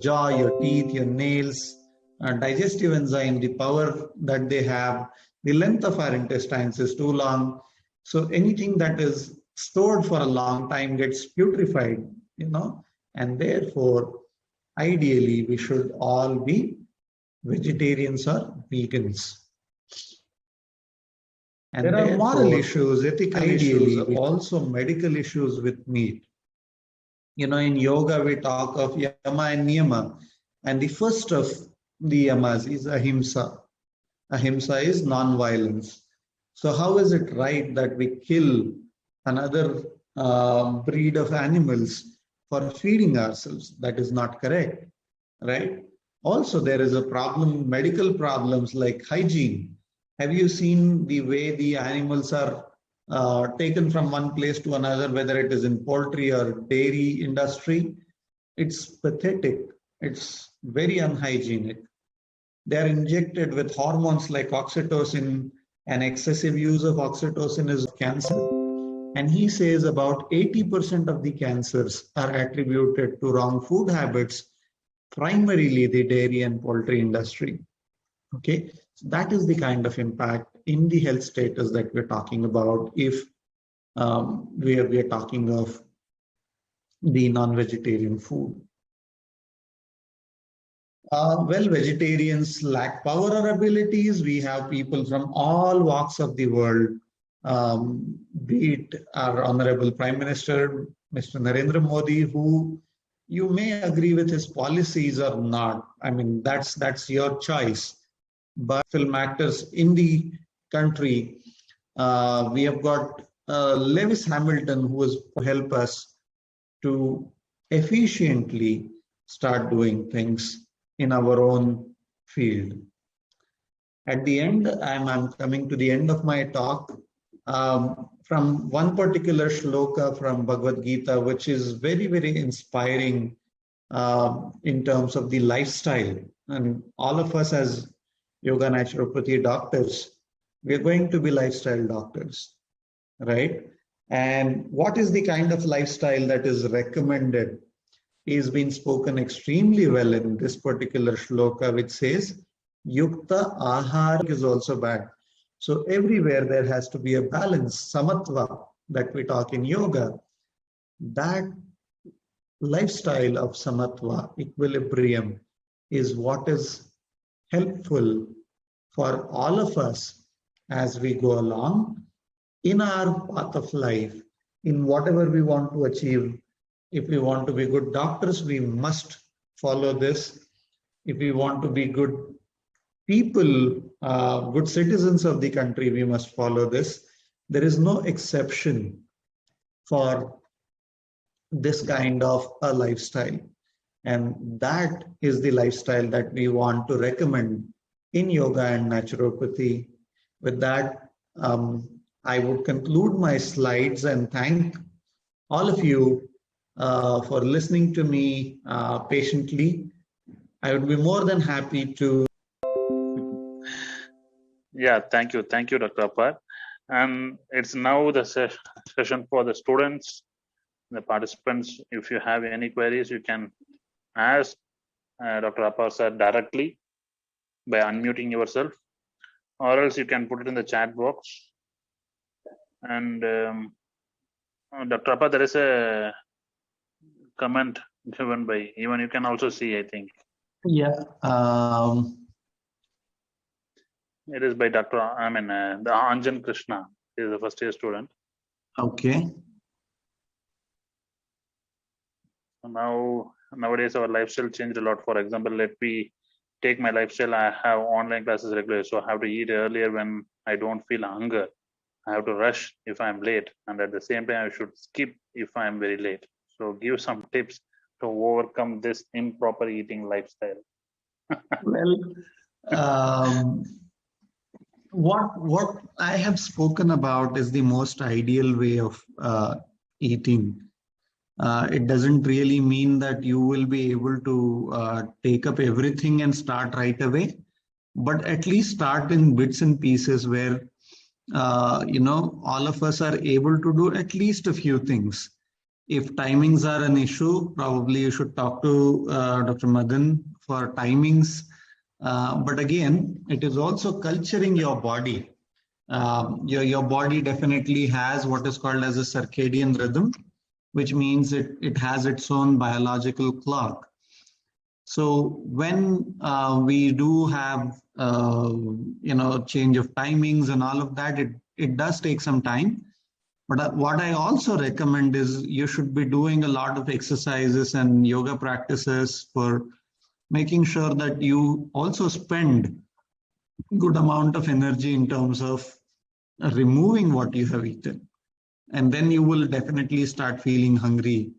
jaw, your teeth, your nails, digestive enzyme, the power that they have, the length of our intestines is too long. So anything that is stored for a long time gets putrefied, and therefore, ideally, we should all be vegetarians or vegans. And there are moral issues, ethical issues, also medical issues with meat. In yoga, we talk of yama and niyama. And the first of the yamas is ahimsa. Ahimsa is non-violence. So how is it right that we kill another breed of animals for feeding ourselves? That is not correct, right? Also, there is a problem, medical problems like hygiene. Have you seen the way the animals are taken from one place to another, whether it is in poultry or dairy industry? It's pathetic. It's very unhygienic. They are injected with hormones like oxytocin, and excessive use of oxytocin is cancer. And he says about 80% of the cancers are attributed to wrong food habits, primarily the dairy and poultry industry. Okay, so that is the kind of impact in the health status that we're talking about if we are talking of the non-vegetarian food. Well, vegetarians lack power or abilities. We have people from all walks of the world, be it our Honorable Prime Minister, Mr. Narendra Modi, who you may agree with his policies or not. I mean, that's your choice. But film actors in the country, we have got Lewis Hamilton, who has helped us to efficiently start doing things in our own field. At the end, I'm coming to the end of my talk from one particular shloka from Bhagavad Gita, which is very, very inspiring in terms of the lifestyle. And all of us as yoga naturopathy doctors, we're going to be lifestyle doctors, right? And what is the kind of lifestyle that is recommended is being spoken extremely well in this particular shloka, which says, Yukta Ahar is also bad. So everywhere there has to be a balance, samatva, that we talk in yoga. That lifestyle of samatva, equilibrium, is what is helpful for all of us as we go along in our path of life, in whatever we want to achieve. If we want to be good doctors, we must follow this. If we want to be good people, good citizens of the country, we must follow this. There is no exception for this kind of a lifestyle. And that is the lifestyle that we want to recommend in yoga and naturopathy. With that, I would conclude my slides and thank all of you for listening to me patiently. I would be more than happy to. Yeah, thank you, Dr. Apar. And it's now the session for the students, the participants. If you have any queries, you can ask Dr. Apar sir directly by unmuting yourself, or else you can put it in the chat box. And Dr. Apar, there is a comment given by, even you can also see, I think. Yeah. It is by Dr. The Anjan Krishna is the first year student. Okay. Nowadays our lifestyle changed a lot. For example, let me take my lifestyle. I have online classes regularly, so I have to eat earlier when I don't feel hunger. I have to rush if I'm late, and at the same time I should skip if I'm very late. So give some tips to overcome this improper eating lifestyle. Well, what I have spoken about is the most ideal way of eating. It doesn't really mean that you will be able to take up everything and start right away, but at least start in bits and pieces where all of us are able to do at least a few things. If timings are an issue, probably you should talk to Dr. Madan for timings. But again, it is also culturing your body. Your body definitely has what is called as a circadian rhythm, which means it has its own biological clock. So when we do have change of timings and all of that, it does take some time. But what I also recommend is you should be doing a lot of exercises and yoga practices for making sure that you also spend good amount of energy in terms of removing what you have eaten. And then you will definitely start feeling hungry.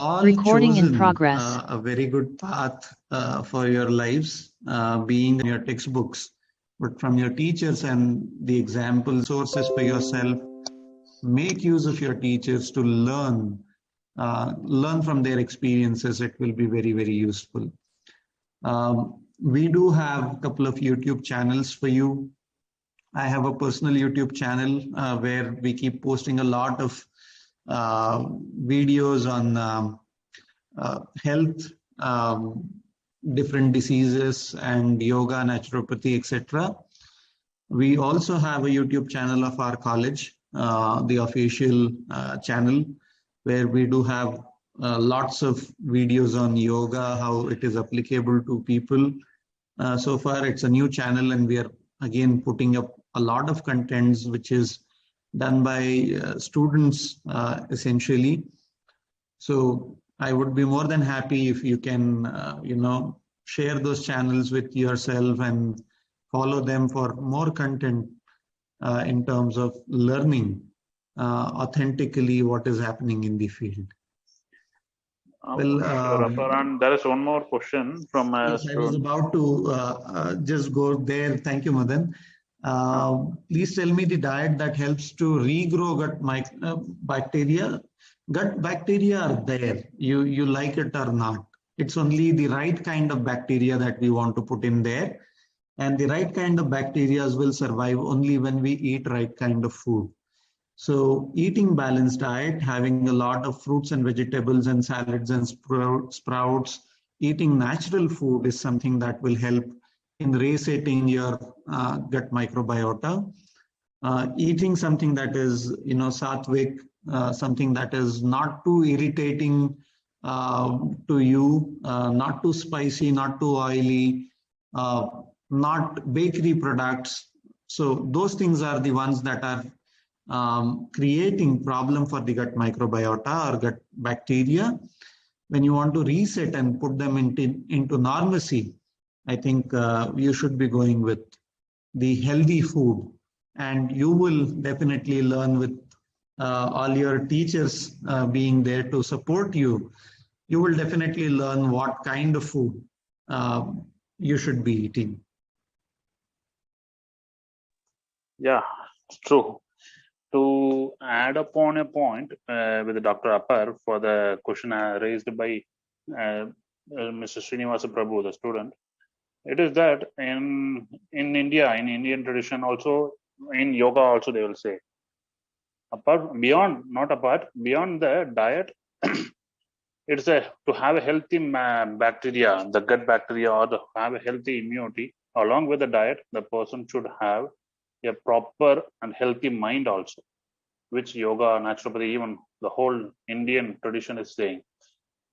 All Recording in chosen progress. a very good path for your lives, being in your textbooks, but from your teachers and the example sources for yourself. Make use of your teachers to learn from their experiences. It will be very, very useful. We do have a couple of YouTube channels for you. I have a personal YouTube channel where we keep posting a lot of videos on health, different diseases, and yoga, naturopathy, etc. We also have a YouTube channel of our college, the official channel, where we do have lots of videos on yoga, how it is applicable to people. So far, it's a new channel, and we are again putting up a lot of contents which is done by students essentially. So I would be more than happy if you can, share those channels with yourself and follow them for more content in terms of learning authentically what is happening in the field. Well, and there is one more question from yes, I was about to just go there. Thank you, Madan. Please tell me the diet that helps to regrow gut bacteria. Gut bacteria are there. You like it or not. It's only the right kind of bacteria that we want to put in there. And the right kind of bacteria will survive only when we eat right kind of food. So eating balanced diet, having a lot of fruits and vegetables and salads and sprouts, eating natural food is something that will help in resetting your gut microbiota. Eating something that is, sattvic, something that is not too irritating to you, not too spicy, not too oily, not bakery products. So those things are the ones that are creating problem for the gut microbiota or gut bacteria. When you want to reset and put them into normalcy, I think you should be going with the healthy food, and you will definitely learn with all your teachers being there to support you. You will definitely learn what kind of food you should be eating. Yeah, it's true. To add upon a point with Dr. Appar for the question raised by Mr. Srinivasa Prabhu, the student, it is that in India, in Indian tradition also, in yoga also they will say, beyond the diet, it's to have a healthy bacteria, the gut bacteria, or have a healthy immunity. Along with the diet, the person should have a proper and healthy mind also, which yoga, naturopathy, even the whole Indian tradition is saying.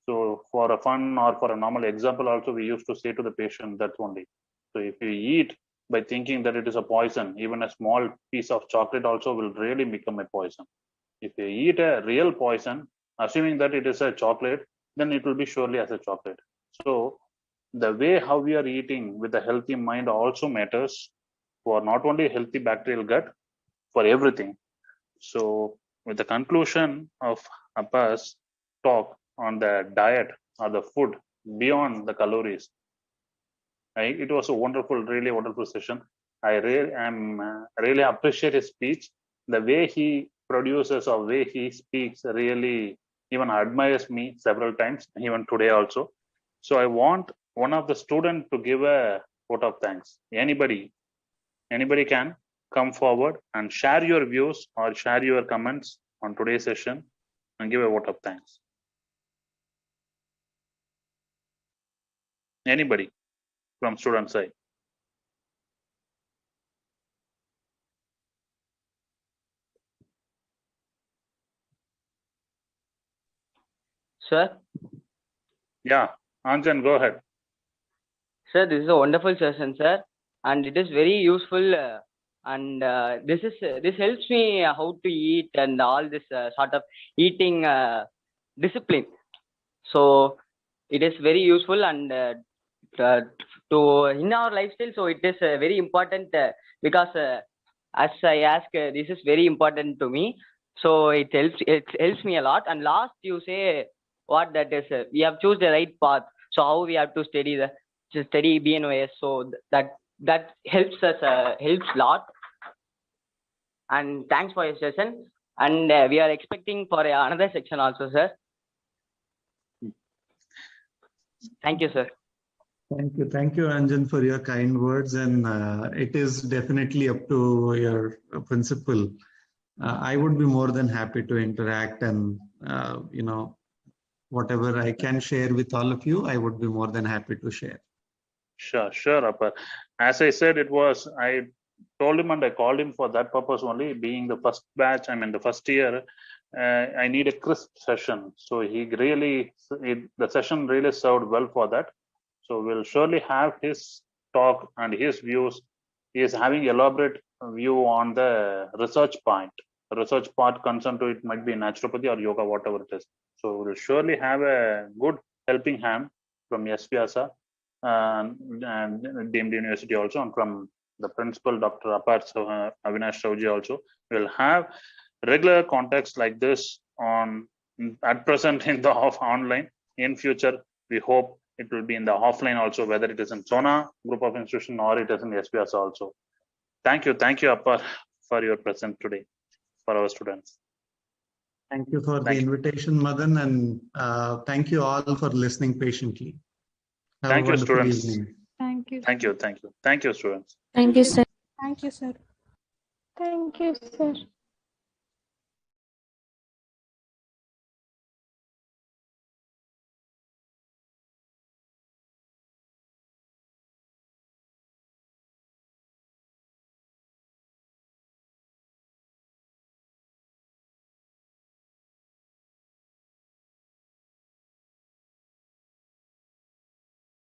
So for a fun or for a normal example also, we used to say to the patient that only. So if you eat by thinking that it is a poison, even a small piece of chocolate also will really become a poison. If you eat a real poison, assuming that it is a chocolate, then it will be surely as a chocolate. So the way how we are eating with a healthy mind also matters for not only healthy bacterial gut, for everything. So with the conclusion of Appar's talk on the diet or the food beyond the calories, it was a wonderful, really wonderful session. I really appreciate his speech. The way he produces or way he speaks really even admires me several times, even today also. So I want one of the students to give a vote of thanks. Anybody can. come forward and share your views or share your comments on today's session and give a vote of thanks. Anybody from student side? Sir, Yeah, Anjan, go ahead. sir, this is a wonderful session, sir, and it is very useful. This helps me how to eat and all this sort of eating discipline. So it is very useful and to in our lifestyle. So it is very important because as I ask, this is very important to me. So it helps me a lot. And last you say what that is, we have choose the right path. So how we have to study BNOS. So that helps us helps lot. And thanks for your session. And we are expecting for another section also, sir. Thank you, sir. Thank you, Anjan, for your kind words. And it is definitely up to your principal. I would be more than happy to interact and, whatever I can share with all of you, I would be more than happy to share. Sure, Appar. As I said, I told him and I called him for that purpose only. Being the first batch, the first year, I need a crisp session. So the session really served well for that. So we'll surely have his talk and his views. He is having elaborate view on the research part. The research part concerned to it might be naturopathy or yoga, whatever it is. So we'll surely have a good helping hand from S. Vyasa and deemed university also, and from the principal, Dr. Appar Avinash Rauji also. We'll have regular contacts like this at present in the online. In future, we hope it will be in the offline also, whether it is in Sona group of institution or it is in S. Vyasa also. Thank you, Appar, for your presence today for our students. Thank you for the invitation, Madan, and thank you all for listening patiently. Thank you, students. Evening. Thank you. Thank you, students. Thank you, sir. Thank you, sir. Thank you, sir.